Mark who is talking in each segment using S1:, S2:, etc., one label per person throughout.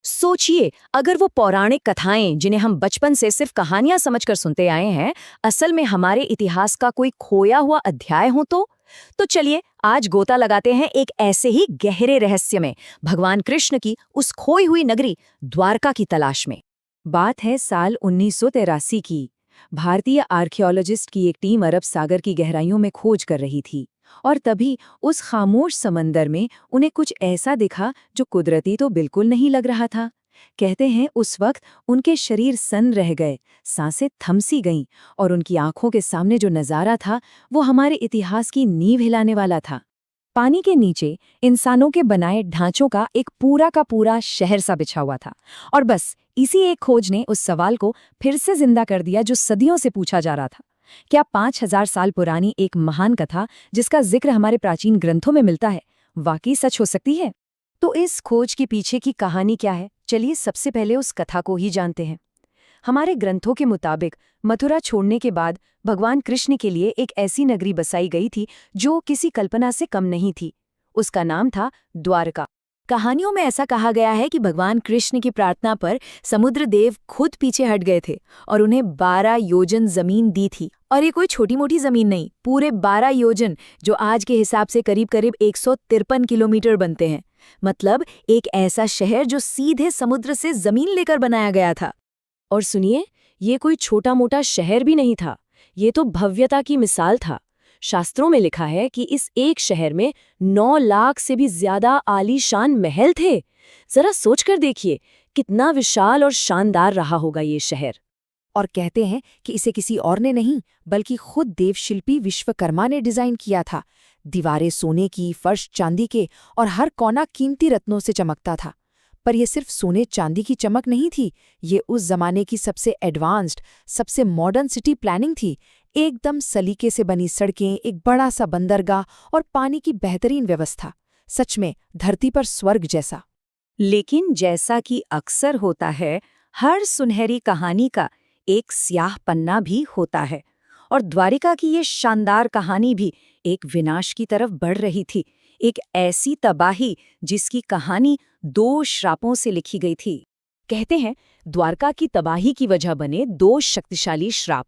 S1: सोचिए, अगर वो पौराणिक कथाएं जिन्हें हम बचपन से सिर्फ कहानियां समझकर सुनते आए हैं, असल में हमारे इतिहास का कोई खोया हुआ अध्याय हो तो चलिए आज गोता लगाते हैं एक ऐसे ही गहरे रहस्य में, भगवान कृष्ण की उस खोई हुई नगरी द्वारका की तलाश में।
S2: बात है साल 1983 की। भारतीय आर्कियोलॉजिस्ट की एक टीम अरब सागर की गहराइयों में खोज कर रही थी और तभी उस खामोश समंदर में उन्हें कुछ ऐसा दिखा जो कुदरती तो बिल्कुल नहीं लग रहा था। कहते हैं उस वक्त उनके शरीर सन्न रह गए, सांसें थम सी गईं और उनकी आंखों के सामने जो नज़ारा था वो हमारे इतिहास की नींव हिलाने वाला था। पानी के नीचे इंसानों के बनाए ढांचों का एक पूरा का पूरा शहर सा बिछा हुआ था। और बस इसी एक खोज ने उस सवाल को फिर से जिंदा कर दिया जो सदियों से पूछा जा रहा था। क्या 5000 साल पुरानी एक महान कथा जिसका जिक्र हमारे प्राचीन ग्रंथों में मिलता है वाकई सच हो सकती है? तो इस खोज के पीछे की कहानी क्या है, चलिए सबसे पहले उस कथा को ही जानते हैं। हमारे ग्रंथों के मुताबिक मथुरा छोड़ने के बाद भगवान कृष्ण के लिए एक ऐसी नगरी बसाई गई थी जो किसी कल्पना से कम नहीं थी। उसका नाम था द्वारका। कहानियों में ऐसा कहा गया है कि भगवान कृष्ण की प्रार्थना पर समुद्र देव खुद पीछे हट गए थे और उन्हें 12 योजन जमीन दी थी। और ये कोई छोटी मोटी जमीन नहीं, पूरे 12 योजन, जो आज के हिसाब से करीब करीब 153 किलोमीटर बनते हैं। मतलब एक ऐसा शहर जो सीधे समुद्र से जमीन लेकर बनाया गया था। और सुनिए, ये कोई छोटा मोटा शहर भी नहीं था, ये तो भव्यता की मिसाल था। शास्त्रों में लिखा है कि इस एक शहर में 9 लाख से भी ज्यादा आलीशान महल थे। जरा सोचकर देखिए कितना विशाल और शानदार रहा होगा ये शहर। और कहते हैं कि इसे किसी और ने नहीं बल्कि खुद देवशिल्पी विश्वकर्मा ने डिजाइन किया था। दीवारें सोने की, फर्श चांदी के और हर कोना कीमती रत्नों से चमकता था। पर यह सिर्फ सोने चांदी की चमक नहीं थी, ये उस जमाने की सबसे एडवांस्ड, सबसे मॉडर्न सिटी प्लानिंग थी। एकदम सलीके से बनी सड़कें, एक बड़ा सा बंदरगाह और पानी की बेहतरीन व्यवस्था। सच में धरती पर स्वर्ग जैसा।
S1: लेकिन जैसा कि अक्सर होता है, हर सुनहरी कहानी का एक स्याह पन्ना भी होता है। और द्वारिका की ये शानदार कहानी भी एक विनाश की तरफ बढ़ रही थी। एक ऐसी तबाही जिसकी कहानी 2 श्रापों से लिखी गई थी। कहते हैं द्वारका की तबाही की वजह बने 2 शक्तिशाली श्राप।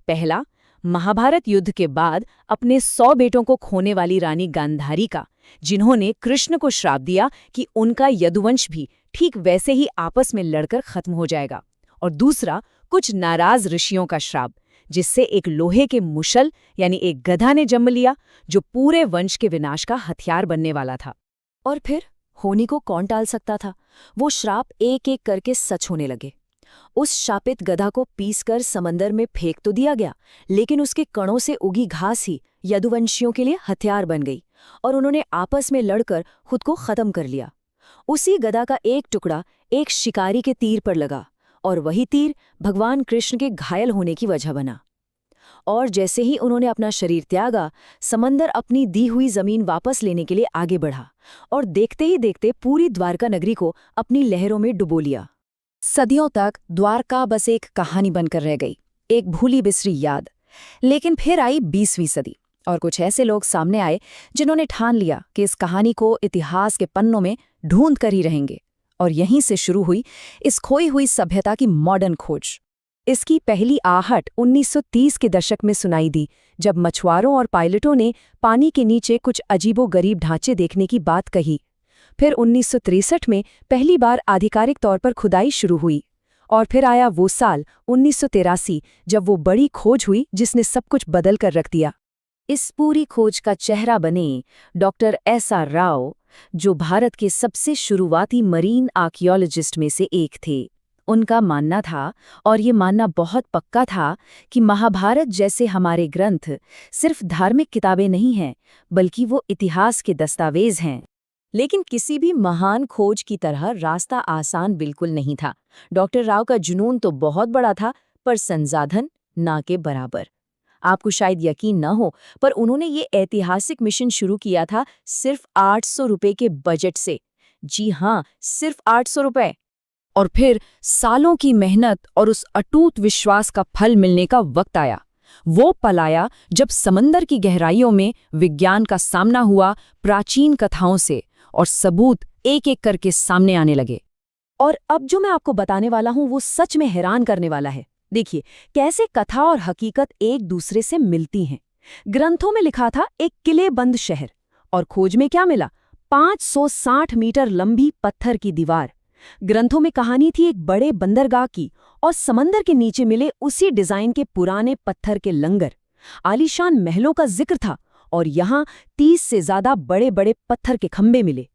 S1: पहला, महाभारत युद्ध के बाद अपने 100 बेटों को खोने वाली रानी गांधारी का, जिन्होंने कृष्ण को श्राप दिया कि उनका यदुवंश भी ठीक वैसे ही आपस में लड़कर खत्म हो जाएगा। और दूसरा, कुछ नाराज ऋषियों का श्राप, जिससे एक लोहे के मुशल यानी एक गधा ने जन्म लिया जो पूरे वंश के विनाश का हथियार बनने वाला था। और फिर होनी को कौन टाल सकता था? वो श्राप एक एक करके सच होने लगे। उस शापित गधा को पीसकर समंदर में फेंक तो दिया गया, लेकिन उसके कणों से उगी घास ही यदुवंशियों के लिए हथियार बन गई और उन्होंने आपस में लड़कर खुद को खत्म कर लिया। उसी गधा का एक टुकड़ा एक शिकारी के तीर पर लगा और वही तीर भगवान कृष्ण के घायल होने की वजह बना। और जैसे ही उन्होंने अपना शरीर त्यागा, समंदर अपनी दी हुई जमीन वापस लेने के लिए आगे बढ़ा और देखते ही देखते पूरी द्वारका नगरी को अपनी लहरों में डुबो लिया। सदियों तक द्वारका बस एक कहानी बनकर रह गई, एक भूली बिसरी याद। लेकिन फिर आई 20वीं सदी और कुछ ऐसे लोग सामने आए जिन्होंने ठान लिया कि इस कहानी को इतिहास के पन्नों में ढूंढ कर ही रहेंगे। और यहीं से शुरू हुई इस खोई हुई सभ्यता की मॉडर्न खोज। इसकी पहली आहट 1930 के दशक में सुनाई दी, जब मछुआरों और पायलटों ने पानी के नीचे कुछ अजीबोगरीब ढांचे देखने की बात कही। फिर 1963 में पहली बार आधिकारिक तौर पर खुदाई शुरू हुई। और फिर आया वो साल 1983 जब वो बड़ी खोज हुई जिसने सब कुछ बदल कर रख दिया। इस पूरी खोज का चेहरा बने डॉक्टर एस.आर. राव, जो भारत के सबसे शुरुआती मरीन आर्कियोलॉजिस्ट में से एक थे। उनका मानना था, और ये मानना बहुत पक्का था, कि महाभारत जैसे हमारे ग्रंथ सिर्फ धार्मिक किताबें नहीं हैं, बल्कि वो इतिहास के दस्तावेज हैं। लेकिन किसी भी महान खोज की तरह रास्ता आसान बिल्कुल नहीं था। डॉक्टर राव का जुनून तो बहुत बड़ा था, पर संसाधन ना के बराबर। आपको शायद यकीन न हो, पर उन्होंने ये ऐतिहासिक मिशन शुरू किया था सिर्फ 800 रुपए के बजट से। जी हाँ, सिर्फ 800 रुपए। और फिर सालों की मेहनत और उस अटूट विश्वास का फल मिलने का वक्त आया। वो पल आया जब समंदर की गहराइयों में विज्ञान का सामना हुआ प्राचीन कथाओं से, और सबूत एक एक करके सामने आने लगे।
S2: और अब जो मैं आपको बताने वाला हूं वो सच में हैरान करने वाला है। देखिए कैसे कथा और हकीकत एक दूसरे से मिलती हैं। ग्रंथों में लिखा था एक किलेबंद शहर, और खोज में क्या मिला? 560 मीटर लंबी पत्थर की दीवार। ग्रंथों में कहानी थी एक बड़े बंदरगाह की, और समंदर के नीचे मिले उसी डिजाइन के पुराने पत्थर के लंगर। आलीशान महलों का जिक्र था, और यहाँ 30 से ज्यादा बड़े बड़े पत्थर के खंभे मिले।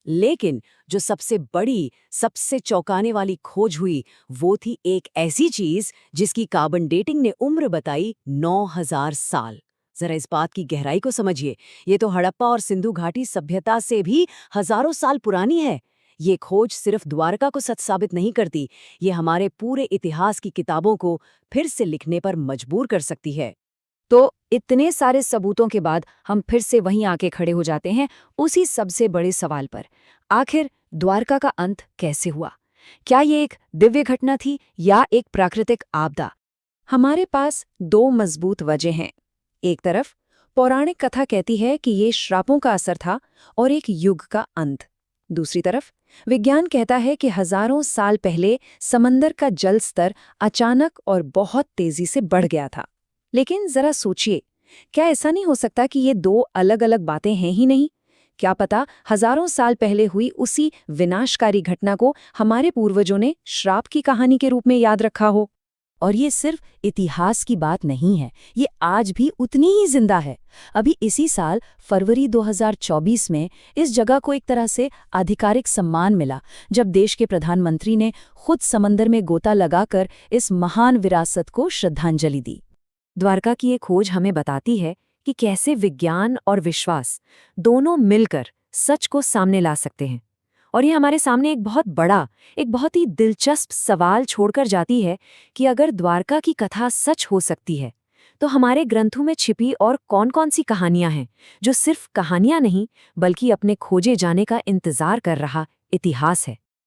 S2: लेकिन जो सबसे बड़ी, सबसे चौंकाने वाली खोज हुई वो थी एक ऐसी चीज जिसकी कार्बन डेटिंग ने उम्र बताई 9000 साल। जरा इस बात की गहराई को समझिए। ये तो हड़प्पा और सिंधु घाटी सभ्यता से भी हजारों साल पुरानी है। ये खोज सिर्फ द्वारका को सच साबित नहीं करती, ये हमारे पूरे इतिहास की किताबों को फिर से लिखने पर मजबूर कर सकती है। तो इतने सारे सबूतों के बाद हम फिर से वहीं आके खड़े हो जाते हैं, उसी सबसे बड़े सवाल पर। आखिर द्वारका का अंत कैसे हुआ? क्या ये एक दिव्य घटना थी या एक प्राकृतिक आपदा? हमारे पास दो मजबूत वजह हैं। एक तरफ पौराणिक कथा कहती है कि ये श्रापों का असर था और एक युग का अंत। दूसरी तरफ विज्ञान कहता है कि हजारों साल पहले समंदर का जल स्तर अचानक और बहुत तेजी से बढ़ गया था। लेकिन जरा सोचिए, क्या ऐसा नहीं हो सकता कि ये दो अलग अलग बातें हैं ही नहीं? क्या पता हजारों साल पहले हुई उसी विनाशकारी घटना को हमारे पूर्वजों ने श्राप की कहानी के रूप में याद रखा हो। और ये सिर्फ इतिहास की बात नहीं है, ये आज भी उतनी ही जिंदा है। अभी इसी साल फरवरी 2024 में इस जगह को एक तरह से आधिकारिक सम्मान मिला, जब देश के प्रधानमंत्री ने खुद समंदर में गोता लगाकर इस महान विरासत को श्रद्धांजलि दी। द्वारका की ये खोज हमें बताती है कि कैसे विज्ञान और विश्वास दोनों मिलकर सच को सामने ला सकते हैं। और ये हमारे सामने एक बहुत ही दिलचस्प सवाल छोड़कर जाती है कि अगर द्वारका की कथा सच हो सकती है, तो हमारे ग्रंथों में छिपी और कौन-कौन सी कहानियां हैं, जो सिर्फ कहानियां नहीं बल्कि अपने खोजे जाने का इंतजार कर रहा इतिहास है।